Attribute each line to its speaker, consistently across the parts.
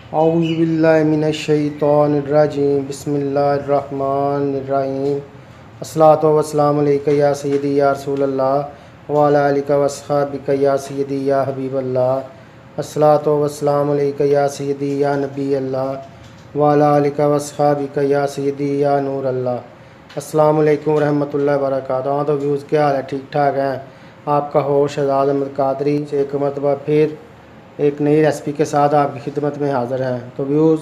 Speaker 1: औज़ुबिल्लाहिमिनश्शैतानिर्रजीम बिस्मिल्लाहिर्रहमानिर्रहीम अस्सलातु वस्सलामु अलैका या सय्यदी या रसूलल्लाह व अला आलिका वअस्हाबिका या सय्यदी या हबीबल्लाह अस्सलातु वस्सलामु अलैका या सय्यदी या नबी अल्लाह व अला आलिका वअस्हाबिका या सय्यदी या नूर अल्लाह। अस्सलामु अलैकुम रहमतुल्लाहि व बरकातहू। हाँ तो व्यूज़ क्या हाल है, ठीक ठाक हैं? आपका होस्ट शहजाद अहमद कादरी से एक मरतबा फिर एक नई रेसिपी के साथ आपकी खिदमत में हाज़िर हैं। तो व्यूज़,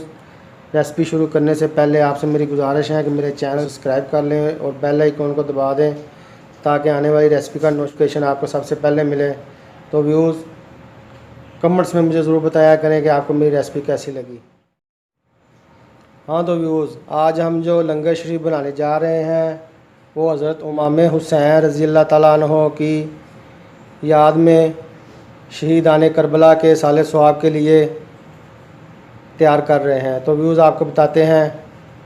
Speaker 1: रेसिपी शुरू करने से पहले आपसे मेरी गुजारिश है कि मेरे चैनल सब्सक्राइब कर लें और बेल आइकन को दबा दें ताकि आने वाली रेसिपी का नोटिफिकेशन आपको सबसे पहले मिले। तो व्यूज़, कमेंट्स में मुझे ज़रूर बताया करें कि आपको मेरी रेसिपी कैसी लगी। हाँ तो व्यूज़, आज हम जो लंगर शरीफ बनाने जा रहे हैं वो हज़रत इमाम हुसैन रज़ी अल्लाह ताला अन्हो की याद में शहीदान करबला के साले सवाब के लिए तैयार कर रहे हैं। तो व्यूज़, आपको बताते हैं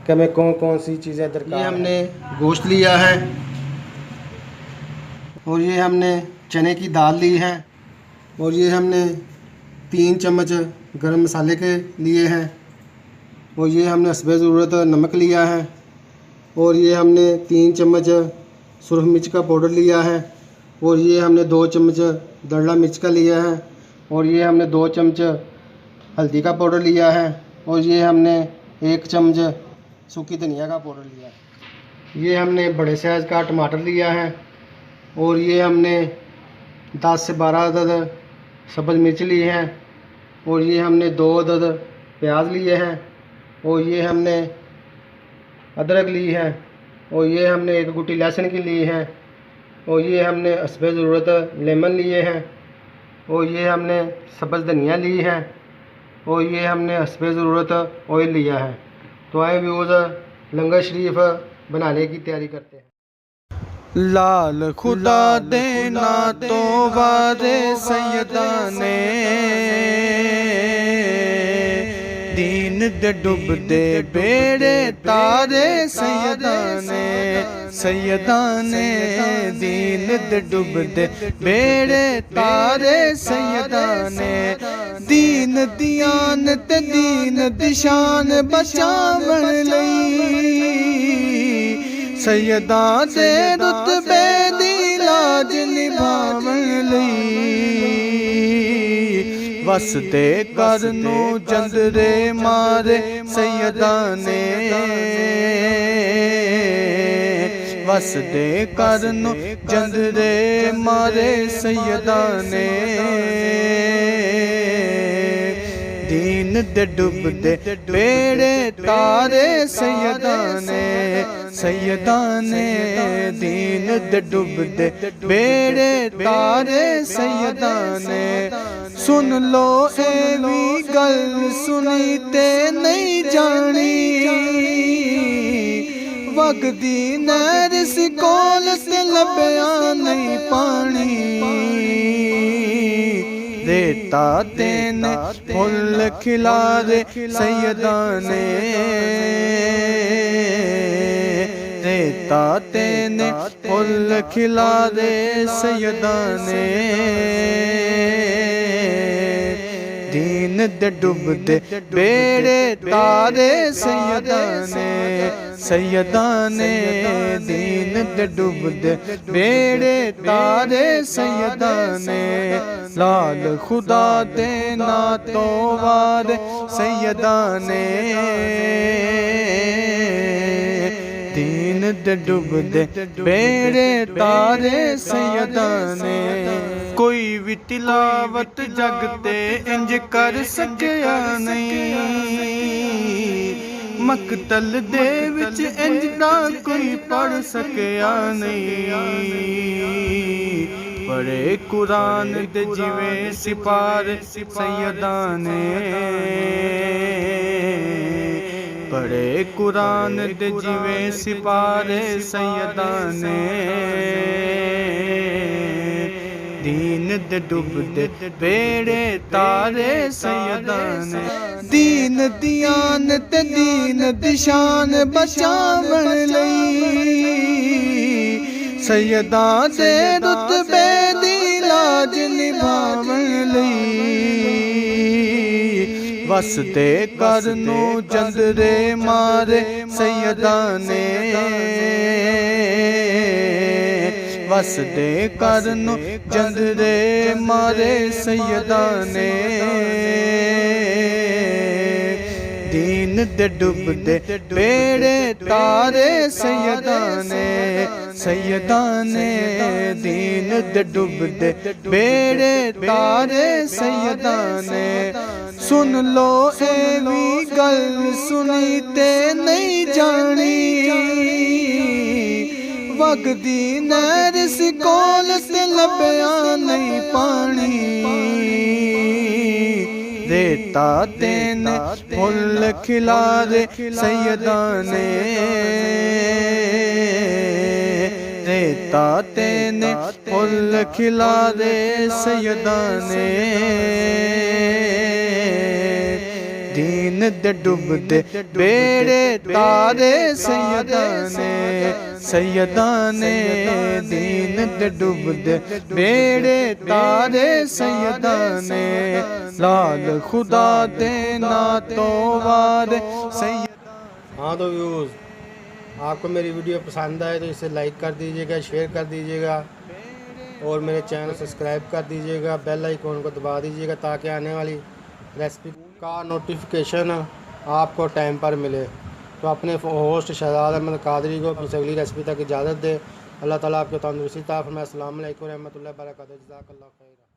Speaker 1: कि हमें कौन कौन सी चीज़ें दरकार हैं। ये हमने गोश्त लिया है और ये हमने चने की दाल ली है और ये हमने 3 चम्मच गरम मसाले के लिए हैं और ये हमने हस्बे ज़रूरत नमक लिया है और ये हमने 3 चम्मच सुरख मिर्च का पाउडर लिया है और ये हमने 2 चम्मच दरला मिर्च का लिया है और ये हमने 2 चम्मच हल्दी का पाउडर लिया है और ये हमने 1 चम्मच सूखी धनिया का पाउडर लिया है। ये हमने बड़े साइज़ का टमाटर लिया है और ये हमने 10 से 12 अदद सब्ज़ मिर्च ली है और ये हमने 2 अदद प्याज लिए हैं और ये हमने अदरक ली है और ये हमने 1 गुटी लहसुन की ली है और ये हमने हस्बे ज़रूरत लेमन लिए हैं और ये हमने सब्ज़ धनिया ली है और ये हमने हस्बे ज़रूरत ऑयल लिया है। तो आए व्यूज़, लंगर शरीफ बनाने की तैयारी करते हैं।
Speaker 2: लाल खुदा देना तो वारे सैयदाने दीन दे डुबदे बेड़े तारे सैयदाने सैयदाने दीन दे डुबदे बेड़े तारे सैयदाने दीन दियान ते दीन दिशान बचावन लई सैयदा दे रुतबे दी लाज निभावन लई वसदे कर नू जंदरे मारे सैयदा ने वसदे कर नू जंदरे मारे सैयदा ने दीन दे डुबदे बेड़े तारे सैयदा ने सैयदा ने दीन दे डुबदे बेड़े तारे सैयदा ने सुन लो ए भी गल सुनी ते नहीं जानी वगदी नैर सिकोल से लभया नहीं पानी देता तेने फुल खिला दे सैयदा ने देता तेने फुल खिला दे सैयदा ने दीन दे डुबदे बेड़े तारे सैयदा ने दीन दे डुबदे बेड़े तारे सैयदा ने लाल खुदा देना तो वारे सैयदा ने दीन दे डुबदे बेड़े तारे सैयदा ने कोई भी तिलावत जगते इंज कर सकिया नहीं मकतल दे विच इंज दा कोई पढ़ सकिया नहीं पढ़े कुरान दे जिवें सिपारे सैयदा ने पढ़े कुरान दे जिवें सिपारे सैयदा ने दीन दे डुबदे बेड़े तारे सैयदा ने दीन दियान ते दीन दिशान बचावन लई सैयदा दे रुतबे दी लाज निभावन लई वसदे कर नू जंदरे मारे सैयदा ने, वसदे कर नू जंदरे मारे सैयदा ने। दीन दे डुबदे बेड़े तारे सैयदा ने, सैयदा ने। दीन दे डुबदे बेड़े तारे सैयदा ने। सुन लो एवी गल सुनी ते नहीं जानी, वगदी नैर कोल ते लभया नहीं पानी। रेता तेने फुल खिला दे सैयदा ने, रेता तेने फुल खिला दे सैयदा ने। दीन दे डुबदे बेड़े तारे सैयदा ने, सैयदा ने। दीन दे डुबदे बेड़े तारे सैयदा ने। लाल खुदा देना तो वारे सैयदा।
Speaker 1: हाँ तो व्यूज़, आपको मेरी वीडियो पसंद आए तो इसे लाइक कर दीजिएगा, शेयर कर दीजिएगा और मेरे चैनल सब्सक्राइब कर दीजिएगा। बेल आइकॉन को दबा दीजिएगा ताकि आने वाली रेसिपी का नोटिफिकेशन आपको टाइम पर मिले। तो अपने होस्ट शहजाद अहमद कादरी को अपनी अगली रेसिपी तक इजाज़त दे। अल्लाह ताला आपको तंदुरुस्ती अता फरमाए। अस्सलाम वालेकुम रहमतुल्लाहि व बरकातहू। जज़ाकल्लाहु खैर।